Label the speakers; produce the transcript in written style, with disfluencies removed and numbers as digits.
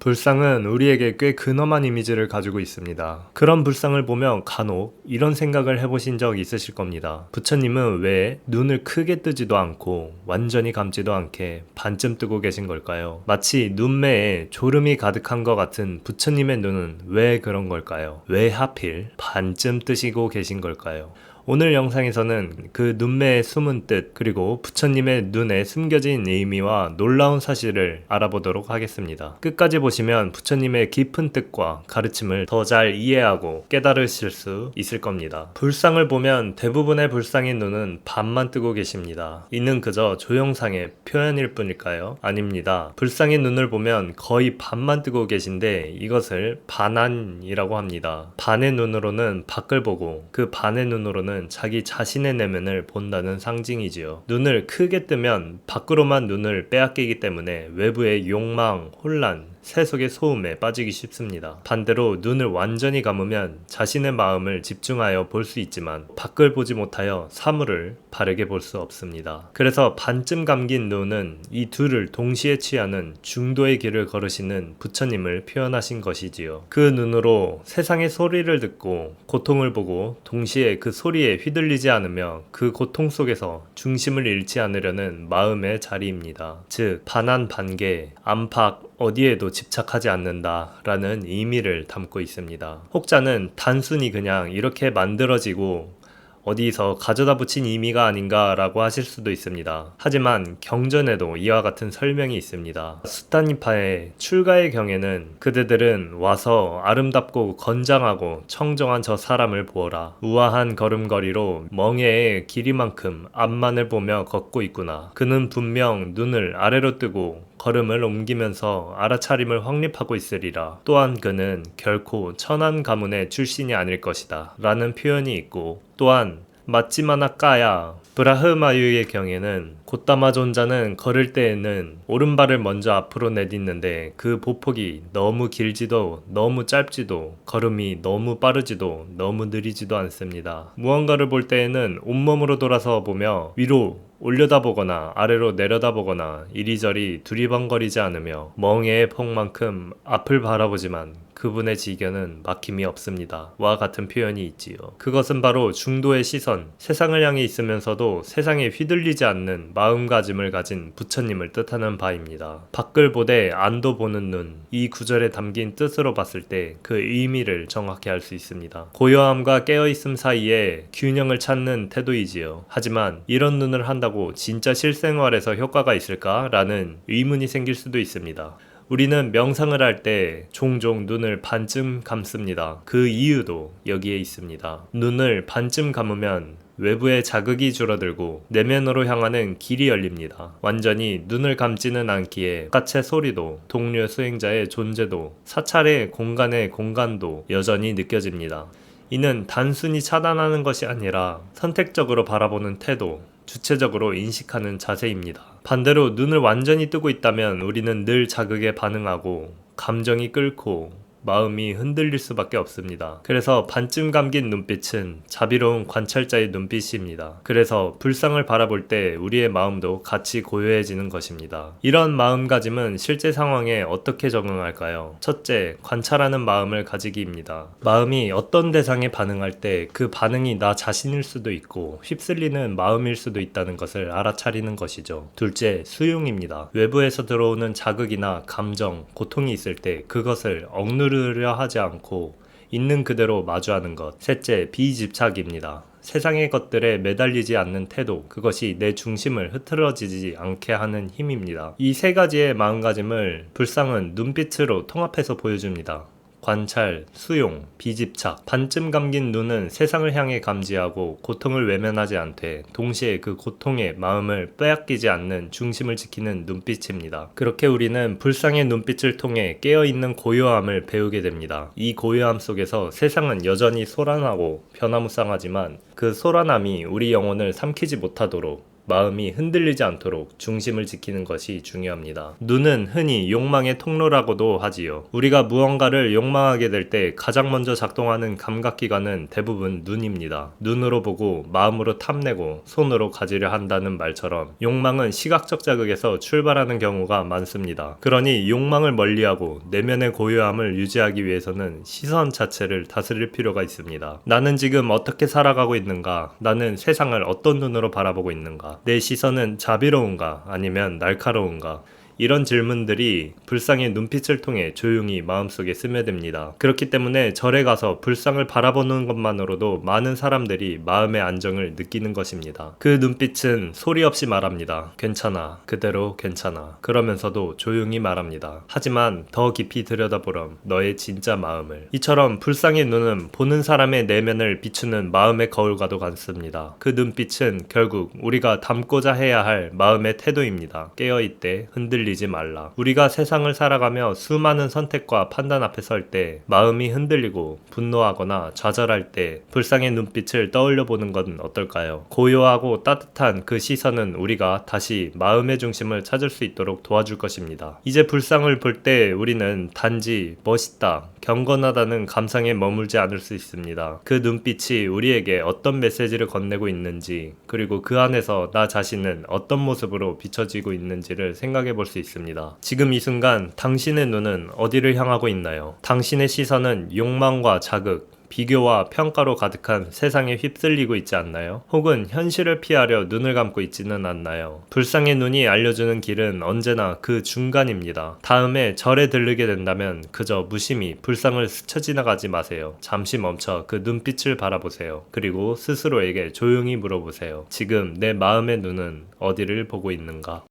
Speaker 1: 불상은 우리에게 꽤 근엄한 이미지를 가지고 있습니다. 그런 불상을 보면 간혹 이런 생각을 해보신 적 있으실 겁니다. 부처님은 왜 눈을 크게 뜨지도 않고 완전히 감지도 않게 반쯤 뜨고 계신 걸까요? 마치 눈매에 졸음이 가득한 것 같은 부처님의 눈은 왜 그런 걸까요? 왜 하필 반쯤 뜨시고 계신 걸까요? 오늘 영상에서는 그 눈매의 숨은 뜻, 그리고 부처님의 눈에 숨겨진 의미와 놀라운 사실을 알아보도록 하겠습니다. 끝까지 보시면 부처님의 깊은 뜻과 가르침을 더 잘 이해하고 깨달으실 수 있을 겁니다. 불상을 보면 대부분의 불상인 눈은 반만 뜨고 계십니다. 이는 그저 조형상의 표현일 뿐일까요? 아닙니다. 불상의 눈을 보면 거의 반만 뜨고 계신데 이것을 반안이라고 합니다. 반의 눈으로는 밖을 보고 그 반의 눈으로는 자기 자신의 내면을 본다는 상징이지요. 눈을 크게 뜨면 밖으로만 눈을 빼앗기기 때문에 외부의 욕망, 혼란, 세속의 소음에 빠지기 쉽습니다. 반대로 눈을 완전히 감으면 자신의 마음을 집중하여 볼 수 있지만 밖을 보지 못하여 사물을 바르게 볼 수 없습니다. 그래서 반쯤 감긴 눈은 이 둘을 동시에 취하는 중도의 길을 걸으시는 부처님을 표현하신 것이지요. 그 눈으로 세상의 소리를 듣고 고통을 보고 동시에 그 소리에 휘둘리지 않으며 그 고통 속에서 중심을 잃지 않으려는 마음의 자리입니다. 즉 반안반개, 안팎 어디에도 집착하지 않는다라는 의미를 담고 있습니다. 혹자는 단순히 그냥 이렇게 만들어지고 어디서 가져다 붙인 의미가 아닌가라고 하실 수도 있습니다. 하지만 경전에도 이와 같은 설명이 있습니다. 수타니파의 출가의 경에는 그대들은 와서 아름답고 건장하고 청정한 저 사람을 보어라. 우아한 걸음걸이로 멍에의 길이만큼 앞만을 보며 걷고 있구나. 그는 분명 눈을 아래로 뜨고 걸음을 옮기면서 알아차림을 확립하고 있으리라. 또한 그는 결코 천한 가문의 출신이 아닐 것이다 라는 표현이 있고, 또한 마찌마나 까야 브라흐마유의 경에는 곧다마 존자는 걸을 때에는 오른발을 먼저 앞으로 내딛는데 그 보폭이 너무 길지도 너무 짧지도 걸음이 너무 빠르지도 너무 느리지도 않습니다. 무언가를 볼 때에는 온몸으로 돌아서 보며 위로 올려다보거나 아래로 내려다보거나 이리저리 두리번거리지 않으며 멍에의 폭만큼 앞을 바라보지만 그분의 지견은 막힘이 없습니다. 와 같은 표현이 있지요. 그것은 바로 중도의 시선, 세상을 향해 있으면서도 세상에 휘둘리지 않는 마음가짐을 가진 부처님을 뜻하는 바입니다. 밖을 보되 안도 보는 눈, 이 구절에 담긴 뜻으로 봤을 때 그 의미를 정확히 알 수 있습니다. 고요함과 깨어있음 사이에 균형을 찾는 태도이지요. 하지만 이런 눈을 한다고 진짜 실생활에서 효과가 있을까? 라는 의문이 생길 수도 있습니다. 우리는 명상을 할 때 종종 눈을 반쯤 감습니다. 그 이유도 여기에 있습니다. 눈을 반쯤 감으면 외부의 자극이 줄어들고 내면으로 향하는 길이 열립니다. 완전히 눈을 감지는 않기에 바깥의 소리도, 동료 수행자의 존재도, 사찰의 공간의 공간도 여전히 느껴집니다. 이는 단순히 차단하는 것이 아니라 선택적으로 바라보는 태도, 주체적으로 인식하는 자세입니다. 반대로 눈을 완전히 뜨고 있다면 우리는 늘 자극에 반응하고 감정이 끓고 마음이 흔들릴 수밖에 없습니다. 그래서 반쯤 감긴 눈빛은 자비로운 관찰자의 눈빛입니다. 그래서 불상을 바라볼 때 우리의 마음도 같이 고요해지는 것입니다. 이런 마음가짐은 실제 상황에 어떻게 적응할까요? 첫째, 관찰하는 마음을 가지기입니다. 마음이 어떤 대상에 반응할 때 그 반응이 나 자신일 수도 있고 휩쓸리는 마음일 수도 있다는 것을 알아차리는 것이죠. 둘째, 수용입니다. 외부에서 들어오는 자극이나 감정, 고통이 있을 때 그것을 억누르려 하지 않고 있는 그대로 마주하는 것. 셋째, 비집착입니다. 세상의 것들에 매달리지 않는 태도, 그것이 내 중심을 흐트러지지 않게 하는 힘입니다. 이 세 가지의 마음가짐을 불상은 눈빛으로 통합해서 보여줍니다. 관찰, 수용, 비집착. 반쯤 감긴 눈은 세상을 향해 감지하고 고통을 외면하지 않되 동시에 그 고통의 마음을 빼앗기지 않는 중심을 지키는 눈빛입니다. 그렇게 우리는 불상의 눈빛을 통해 깨어있는 고요함을 배우게 됩니다. 이 고요함 속에서 세상은 여전히 소란하고 변화무쌍하지만 그 소란함이 우리 영혼을 삼키지 못하도록 마음이 흔들리지 않도록 중심을 지키는 것이 중요합니다. 눈은 흔히 욕망의 통로라고도 하지요. 우리가 무언가를 욕망하게 될 때 가장 먼저 작동하는 감각기관은 대부분 눈입니다. 눈으로 보고 마음으로 탐내고 손으로 가지려 한다는 말처럼 욕망은 시각적 자극에서 출발하는 경우가 많습니다. 그러니 욕망을 멀리하고 내면의 고요함을 유지하기 위해서는 시선 자체를 다스릴 필요가 있습니다. 나는 지금 어떻게 살아가고 있는가? 나는 세상을 어떤 눈으로 바라보고 있는가? 내 시선은 자비로운가? 아니면 날카로운가? 이런 질문들이 불상의 눈빛을 통해 조용히 마음속에 스며듭니다. 그렇기 때문에 절에 가서 불상을 바라보는 것만으로도 많은 사람들이 마음의 안정을 느끼는 것입니다. 그 눈빛은 소리 없이 말합니다. 괜찮아. 그대로 괜찮아. 그러면서도 조용히 말합니다. 하지만 더 깊이 들여다보렴. 너의 진짜 마음을. 이처럼 불상의 눈은 보는 사람의 내면을 비추는 마음의 거울과도 같습니다. 그 눈빛은 결국 우리가 담고자 해야 할 마음의 태도입니다. 깨어있되 흔들리지 말라. 우리가 세상을 살아가며 수많은 선택과 판단 앞에 설 때 마음이 흔들리고 분노하거나 좌절할 때 불상의 눈빛을 떠올려 보는 건 어떨까요? 고요하고 따뜻한 그 시선은 우리가 다시 마음의 중심을 찾을 수 있도록 도와줄 것입니다. 이제 불상을 볼 때 우리는 단지 멋있다, 경건하다는 감상에 머물지 않을 수 있습니다. 그 눈빛이 우리에게 어떤 메시지를 건네고 있는지, 그리고 그 안에서 나 자신은 어떤 모습으로 비춰지고 있는지를 생각해 볼 수 있습니다. 지금 이 순간 당신의 눈은 어디를 향하고 있나요? 당신의 시선은 욕망과 자극, 비교와 평가로 가득한 세상에 휩쓸리고 있지 않나요? 혹은 현실을 피하려 눈을 감고 있지는 않나요? 불상의 눈이 알려주는 길은 언제나 그 중간입니다. 다음에 절에 들르게 된다면 그저 무심히 불상을 스쳐 지나가지 마세요. 잠시 멈춰 그 눈빛을 바라보세요. 그리고 스스로에게 조용히 물어보세요. 지금 내 마음의 눈은 어디를 보고 있는가?